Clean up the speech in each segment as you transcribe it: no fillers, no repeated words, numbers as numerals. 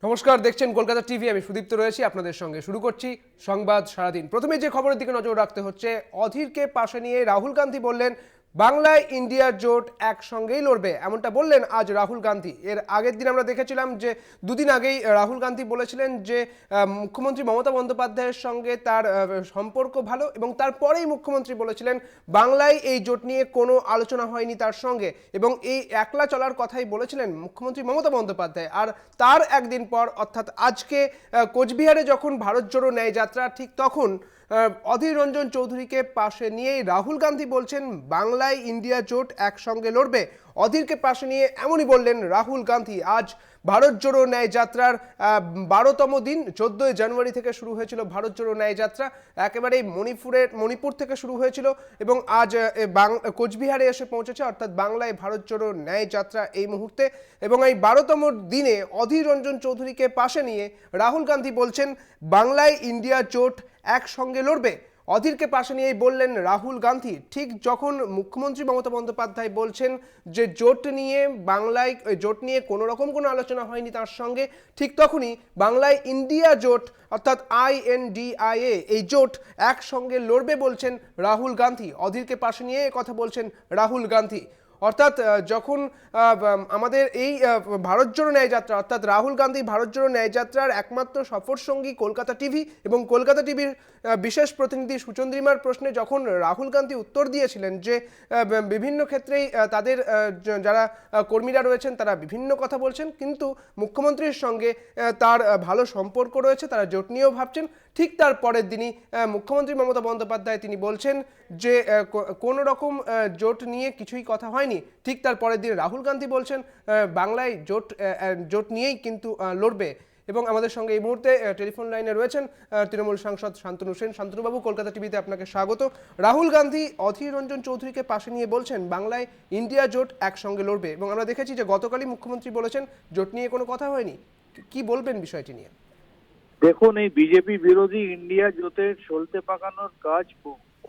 নমস্কার, দেখছেন কলকাতা টিভি। আমি সুদীপ্ত রয়েছি আপনাদের সঙ্গে। শুরু করছি সংবাদ সারাদিন। প্রথমে যে খবরের দিকে নজর রাখতে হচ্ছে, অধীরকে পাশে নিয়ে রাহুল গান্ধী বললেন বাংলায় ইন্ডিয়া জোট একসঙ্গেই লড়বে, এমনটা বললেন আজ রাহুল গান্ধী। এর আগের দিন আমরা দেখেছিলাম যে দুদিন আগেই রাহুল গান্ধী বলেছিলেন যে মুখ্যমন্ত্রী মমতা বন্দ্যোপাধ্যায়ের সঙ্গে তার সম্পর্ক ভালো, এবং তারপরেই মুখ্যমন্ত্রী বলেছিলেন বাংলায় এই জোট নিয়ে কোনো আলোচনা হয়নি তার সঙ্গে, এবং এই একলা চলার কথাই বলেছিলেন মুখ্যমন্ত্রী মমতা বন্দ্যোপাধ্যায়। আর তার একদিন পর অর্থাৎ আজকে কোচবিহারে যখন ভারত জোড়ো ন্যায় যাত্রা, ঠিক তখন অধীর রঞ্জন চৌধুরীকে পাশে নিয়েই রাহুল গান্ধী বলছেন বাংলায় ইন্ডিয়া জোট একসঙ্গে লড়বে। অধীরকে পাশে নিয়ে এমনই বললেন রাহুল গান্ধী। আজ ভারত জোড়ো ন্যায় যাত্রার 12তম দিন। 14ই জানুয়ারি থেকে শুরু হয়েছিল ভারত জোড়ো ন্যায় যাত্রা। একেবারেই মণিপুর থেকে শুরু হয়েছিল এবং আজ কোচবিহারে এসে পৌঁছেছে, অর্থাৎ বাংলায় ভারত জোড়ো ন্যায় যাত্রা এই মুহূর্তে। এবং এই 12তম দিনে অধীর রঞ্জন চৌধুরীকে পাশে নিয়ে রাহুল গান্ধী বলছেন বাংলায় ইন্ডিয়া জোট একসঙ্গে লড়বে। অধীরকে পাশে নিয়েই বললেন রাহুল গান্ধী। ঠিক যখন মুখ্যমন্ত্রী মমতা বন্দ্যোপাধ্যায় বলছেন যে জোট নিয়ে কোনো রকম কোনো আলোচনা হয়নি তার সঙ্গে, ঠিক তখনই বাংলায় ইন্ডিয়া জোট অর্থাৎ INDIA এই জোট একসঙ্গে লড়বে বলছেন রাহুল গান্ধী। অধীরকে পাশে নিয়ে কথা বলছেন রাহুল গান্ধী। অর্থাৎ যখন আমাদের এই ভারত জোড়ো ন্যায় যাত্রা, অর্থাৎ রাহুল গান্ধী ভারত জোড়ো ন্যায় যাত্রার একমাত্র সফর সঙ্গী কলকাতা টিভি এবং কলকাতা টিভির বিশেষ প্রতিনিধি সুচন্দ্রিমার প্রশ্নে যখন রাহুল গান্ধী উত্তর দিয়েছিলেন যে বিভিন্ন ক্ষেত্রেই তাদের যারা কর্মীরা রয়েছেন তারা বিভিন্ন কথা বলছেন, কিন্তু মুখ্যমন্ত্রীর সঙ্গে তার ভালো সম্পর্ক রয়েছে, তারা জোট নিয়েও ভাবছেন। ঠিক তার পরের দিনই মুখ্যমন্ত্রী মমতা বন্দ্যোপাধ্যায় তিনি বলছেন যে কোনো রকম জোট নিয়ে কিছুই কথা হয়নি। ঠিক তার পরের দিন রাহুল গান্ধী বলছেন বাংলায় জোট নিয়েই কিন্তু লড়বে। এবং আমাদের সঙ্গে এই মুহূর্তে টেলিফোন লাইনে রয়েছেন তৃণমূল সাংসদ শান্তনু সেন। শান্তনুবাবু, কলকাতা টিভিতে আপনাকে স্বাগত। রাহুল গান্ধী অধীর রঞ্জন চৌধুরীকে পাশে নিয়ে বলছেন বাংলায় ইন্ডিয়া জোট একসঙ্গে লড়বে, এবং আমরা দেখেছি যে গতকালই মুখ্যমন্ত্রী বলেছেন জোট নিয়ে কোনো কথা হয়নি। কি বলবেন বিষয়টি নিয়ে? দেখুন, এই বিজেপি বিরোধী ইন্ডিয়া জোটের সলতে পাকানোর কাজ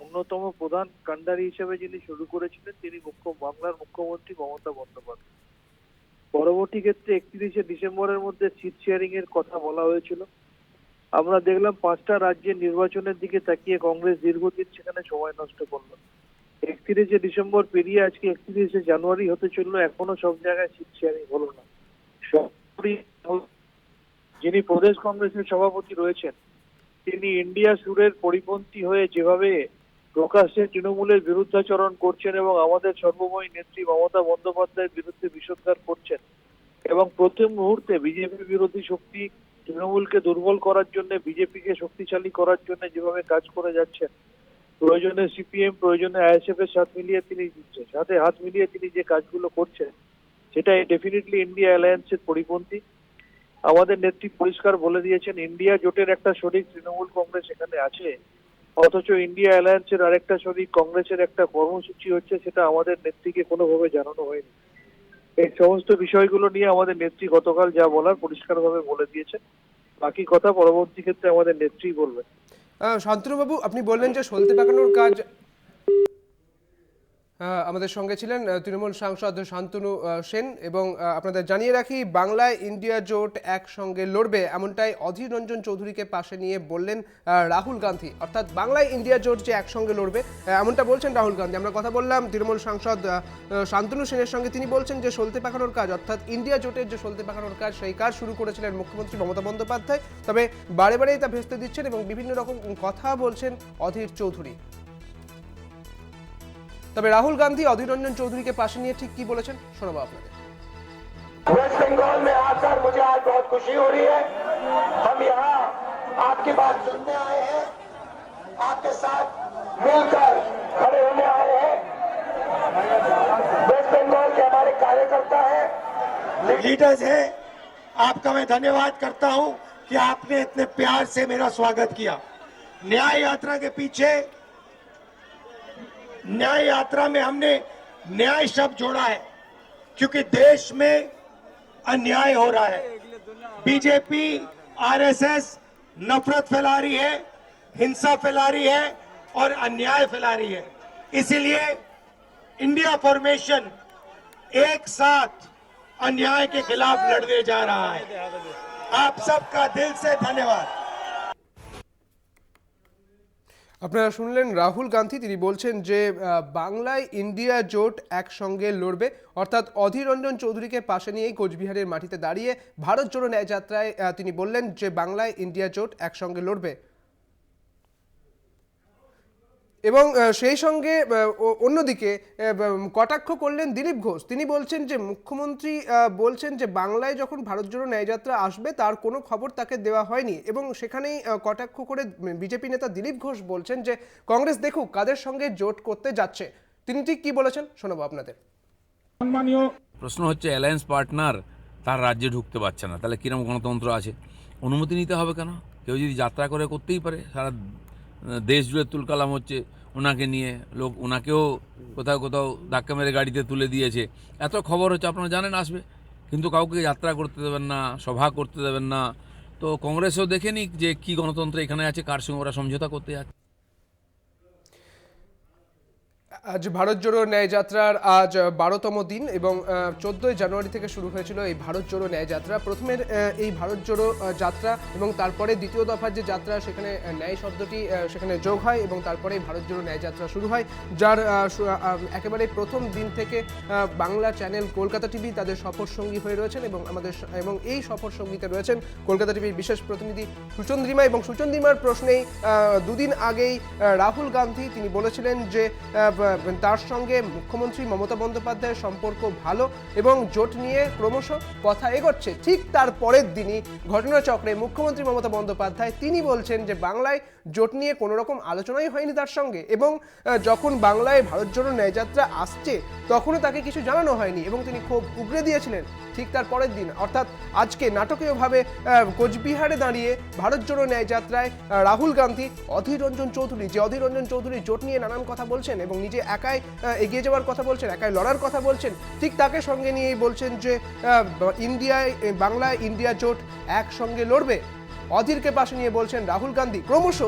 অন্যতম প্রধান কাণ্ডারি হিসেবে যিনি শুরু করেছিলেন তিনি বাংলার মুখ্যমন্ত্রী মমতা বন্দ্যোপাধ্যায়। পরবর্তী ক্ষেত্রে 31শে ডিসেম্বরের মধ্যে সিট শেয়ারিং এর কথা বলা হয়েছিল। আমরা দেখলাম 5টা রাজ্যের নির্বাচনের দিকে তাকিয়ে কংগ্রেস দীর্ঘদিন সেখানে সময় নষ্ট করলো। 31শে ডিসেম্বর পেরিয়ে আজকে 31শে জানুয়ারি হতে চললো, এখনো সব জায়গায় সিট শেয়ারিং হলো না। যিনি প্রদেশ কংগ্রেসের সভাপতি রয়েছেন তিনি ইন্ডিয়া সুরের পরিপন্থী হয়ে যেভাবে প্রকাশ্যে তৃণমূলের বিরুদ্ধাচরণ করছেন এবং আমাদের সর্বময় নেত্রী মমতা বন্দ্যোপাধ্যায়ের বিরুদ্ধে বিষোদ্গার করছেন, এবং প্রথম মুহূর্তে বিজেপি বিরোধী শক্তি তৃণমূলকে দুর্বল করার জন্য, বিজেপিকে শক্তিশালী করার জন্য যেভাবে কাজ করে যাচ্ছেন, প্রয়োজনে সিপিএম, প্রয়োজনে ISF এর সাথে হাত মিলিয়ে তিনি যে কাজগুলো করছেন সেটা ডেফিনেটলি ইন্ডিয়া অ্যালায়েন্সের পরিপন্থী। আমাদের নেত্রী পরিষ্কার বলে দিয়েছেন ইন্ডিয়া জোটের একটা শরিক তৃণমূল কংগ্রেস এখানে আছে, অথচ ইন্ডিয়া অ্যালায়েন্সের আরেকটা শরিক কংগ্রেসের একটা কর্মসূচি হচ্ছে, সেটা আমাদের নেত্রীকে কোনোভাবে জানানো হয়নি। এই সমস্ত বিষয়গুলো নিয়ে আমাদের নেত্রী গতকাল যা বলার পরিষ্কারভাবে বলে দিয়েছেন। বাকি কথা পরবর্তী ক্ষেত্রে আমাদের নেত্রী বলবেন। শান্তনুবাবু, আপনি বললেন যে সলতে পাকানোর কাজ। আমাদের সঙ্গে ছিলেন তৃণমূল সাংসদ শান্তনু সেন। এবং আপনাদের জানিয়ে রাখি, বাংলায় ইন্ডিয়া জোট একসঙ্গে লড়বে এমনটাই অধীর রঞ্জন চৌধুরীকে পাশে নিয়ে বললেন রাহুল গান্ধী। অর্থাৎ বাংলায় ইন্ডিয়া জোট যে একসঙ্গে লড়বে এমনটা বলছেন রাহুল গান্ধী। আমরা কথা বললাম তৃণমূল সাংসদ শান্তনু সেনের সঙ্গে। তিনি বলছেন যে সলতে পাকানোর কাজ, অর্থাৎ ইন্ডিয়া জোটের যে সলতে পাকানোর কাজ, সেই কাজ শুরু করেছিলেন মুখ্যমন্ত্রী মমতা বন্দ্যোপাধ্যায়। তবে বারে বারেই তা ভেস্তে দিচ্ছেন এবং বিভিন্ন রকম কথা বলছেন অধীর চৌধুরী। তবে রাহুল গান্ধী অধীর রঞ্জন চৌধুরীকে পাশে নিয়ে ঠিক কি বলেছেন শোনাবো আপনাদের। वेस्ट बंगाल में आकर मुझे आज बहुत खुशी हो रही है। हम यहाँ आपकी बात सुनने आए हैं, आपके साथ मिलकर खड़े होने आए हैं। वेस्ट बंगाल के हमारे कार्यकर्ता हैं, लीडर्स हैं। आपका मैं धन्यवाद करता हूं कि आपने इतने प्यार से मेरा स्वागत किया। न्याय यात्रा के पीछे, न्याय यात्रा में हमने न्याय शब्द जोड़ा है, क्योंकि देश में अन्याय हो रहा है। बीजेपी, RSS नफरत फैला रही है, हिंसा फैला रही है और अन्याय फैला रही है। इसीलिए इंडिया फॉर्मेशन एक साथ अन्याय के खिलाफ लड़ने जा रहा है। आप सबका दिल से धन्यवाद। আপনারা শুনলেন রাহুল গান্ধী, তিনি বলছেন যে বাংলায় ইন্ডিয়া জোট একসঙ্গে লড়বে, অর্থাৎ অধীর রঞ্জন চৌধুরীকে পাশে নিয়েই কোচবিহারের মাটিতে দাঁড়িয়ে ভারত জোড়ো ন্যায় যাত্রায় তিনি বললেন যে বাংলায় ইন্ডিয়া জোট একসঙ্গে লড়বে। এবং সেই সঙ্গে অন্যদিকে কটাক্ষ করলেন দিলীপ ঘোষ। তিনি বলছেন যে মুখ্যমন্ত্রী বলছেন যে বাংলায় যখন ভারত জোড়ো ন্যায়যাত্রা আসবে তার কোনো খবর তাকে দেওয়া হয়নি, এবং সেখানেই কটাক্ষ করে বিজেপি নেতা দিলীপ ঘোষ বলছেন যে কংগ্রেস দেখুক কাদের সঙ্গে জোট করতে যাচ্ছে। তিনি ঠিক কি বলেছেন শোনাবো আপনাদের। প্রশ্ন হচ্ছে অ্যালায়েন্স পার্টনার তার রাজ্যে ঢুকতে পারছে না, তাহলে কিরকম গণতন্ত্র আছে? অনুমতি নিতে হবে কেন? কেউ যদি যাত্রা করে করতেই পারে। সারা দেশ জুড়ে তুলকালাম হচ্ছে ওনাকে নিয়ে, লোক ওনাকেও কোথাও কোথাও ধাক্কা মেরে গাড়িতে তুলে দিয়েছে, এত খবর হচ্ছে, আপনারা জানেন আসবে, কিন্তু কাউকে যাত্রা করতে দেবেন না, সভা করতে দেবেন না। তো কংগ্রেসও দেখে নিক যে কী গণতন্ত্র এখানে আছে, কার সঙ্গে ওরা সমঝোতা করতে যাচ্ছে। আজ ভারত জোড়ো ন্যায় যাত্রার আজ 12তম দিন, এবং 14ই জানুয়ারি থেকে শুরু হয়েছিল এই ভারত জোড়ো ন্যায় যাত্রা। প্রথমের এই ভারত জোড়ো যাত্রা এবং তারপরে দ্বিতীয় দফার যে যাত্রা, সেখানে ন্যায় শব্দটি সেখানে যোগ হয় এবং তারপরে ভারত জোড়ো ন্যায় যাত্রা শুরু হয়, যার একেবারে প্রথম দিন থেকে বাংলা চ্যানেল কলকাতা টিভি তাদের সফর সঙ্গী হয়ে রয়েছেন, এবং এই সফর সঙ্গীতে রয়েছেন কলকাতা টিভির বিশেষ প্রতিনিধি সুচন্দ্রিমা। এবং সুচন্দ্রিমার প্রশ্নেই দুদিন আগেই রাহুল গান্ধী তিনি বলেছিলেন যে তার সঙ্গে মুখ্যমন্ত্রী মমতা বন্দ্যোপাধ্যায়ের সম্পর্ক ভালো এবং জোট নিয়ে ক্রমশ কথা এগোচ্ছে। ঠিক তার পরের দিনই ঘটনাচক্রে মুখ্যমন্ত্রী মমতা বন্দ্যোপাধ্যায় তিনি বলছেন যে বাংলায় জোট নিয়ে কোনো রকম আলোচনাই হয়নি তার সঙ্গে, এবং যখন বাংলায় ভারত জোড়ো ন্যায়যাত্রা আসছে তখনও তাকে কিছু জানানো হয়নি, এবং তিনি খুব উগরে দিয়েছিলেন। ঠিক তার পরের দিন অর্থাৎ আজকে নাটকীয়ভাবে কোচবিহারে দাঁড়িয়ে ভারত জোড়ো ন্যায়যাত্রায় রাহুল গান্ধী অধীর রঞ্জন চৌধুরী জোট নিয়ে নানান কথা বলছেন এবং নিজে একাই এগিয়ে যাওয়ার কথা বলছেন, একাই লড়ার কথা বলছেন, ঠিক তাকে সঙ্গে নিয়েই বলছেন যে বাংলায় ইন্ডিয়া জোট একসঙ্গে লড়বে। অধীরকে পাশে নিয়ে বলছেন রাহুল গান্ধী। ক্রমশ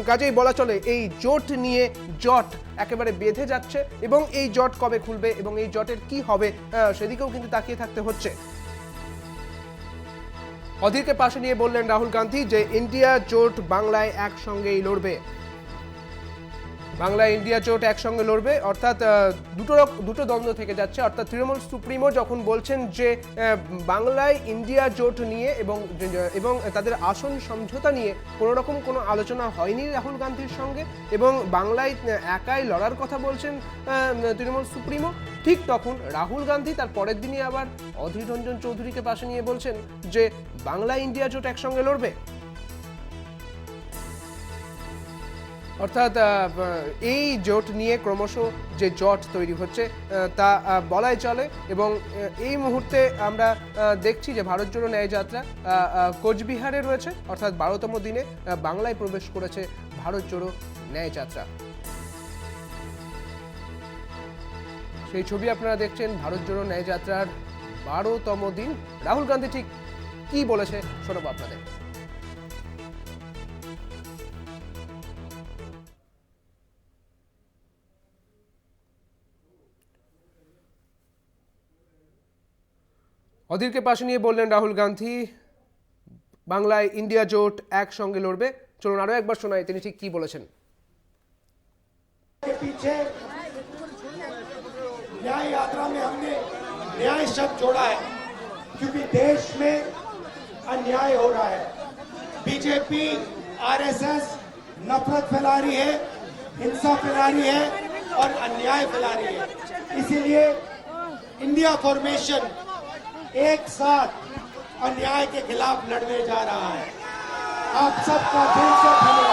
কাজেই বলা চলে এই জোট নিয়ে জট একেবারে বেঁধে যাচ্ছে, এবং এই জট কবে খুলবে এবং এই জটের কি হবে সেদিকেও কিন্তু তাকিয়ে থাকতে হচ্ছে। অধীরকে পাশে নিয়ে বললেন রাহুল গান্ধী যে ইন্ডিয়া জোট বাংলায় একসঙ্গেই লড়বে, বাংলা ইন্ডিয়া জোট একসঙ্গে লড়বে, অর্থাৎ দুটো দ্বন্দ্ব থেকে যাচ্ছে। অর্থাৎ তৃণমূল সুপ্রিমো যখন বলছেন যে বাংলায় ইন্ডিয়া জোট নিয়ে এবং তাদের আসন সমঝোতা নিয়ে কোনো আলোচনা হয়নি রাহুল গান্ধীর সঙ্গে, এবং বাংলায় একাই লড়ার কথা বলছেন তৃণমূল সুপ্রিমো, ঠিক তখন রাহুল গান্ধী তার পরের দিনই আবার অধীর রঞ্জন চৌধুরীকে পাশে নিয়ে বলছেন যে বাংলা ইন্ডিয়া জোট একসঙ্গে লড়বে। অর্থাৎ এই জোট নিয়ে ক্রমশ যে জট তৈরি হচ্ছে তা বলাই চলে, এবং এই মুহূর্তে আমরা দেখছি যে ভারত জোড়ো ন্যায় যাত্রা কোচবিহারে রয়েছে, অর্থাৎ 12তম দিনে বাংলায় প্রবেশ করেছে ভারত জোড়ো ন্যায় যাত্রা। সেই ছবি আপনারা দেখছেন, ভারত জোড়ো ন্যায় যাত্রার 12তম দিন। রাহুল গান্ধী ঠিক কি বলেছে শোনাবো আপনাদের। অধীরকে পাশে নিয়ে বললেন রাহুল গান্ধী বাংলায় ইন্ডিয়া জোট একসঙ্গে লড়বে। চলুন আরো একবার শোনাই তিনি ঠিক কি বলেছেন। पीछे न्याय यात्रा में हमने न्याय शब्द जोड़ा है, क्योंकि देश में अन्याय हो रहा है। बीजेपी आरएसएस नफरत फैला रही है, हिंसा फैला रही है और अन्याय फैला रही है। इसीलिए इंडिया फॉर्मेशन एक साथ अन्याय के खिलाफ लड़ने जा रहा है। आप सबका दिल से धन्यवाद।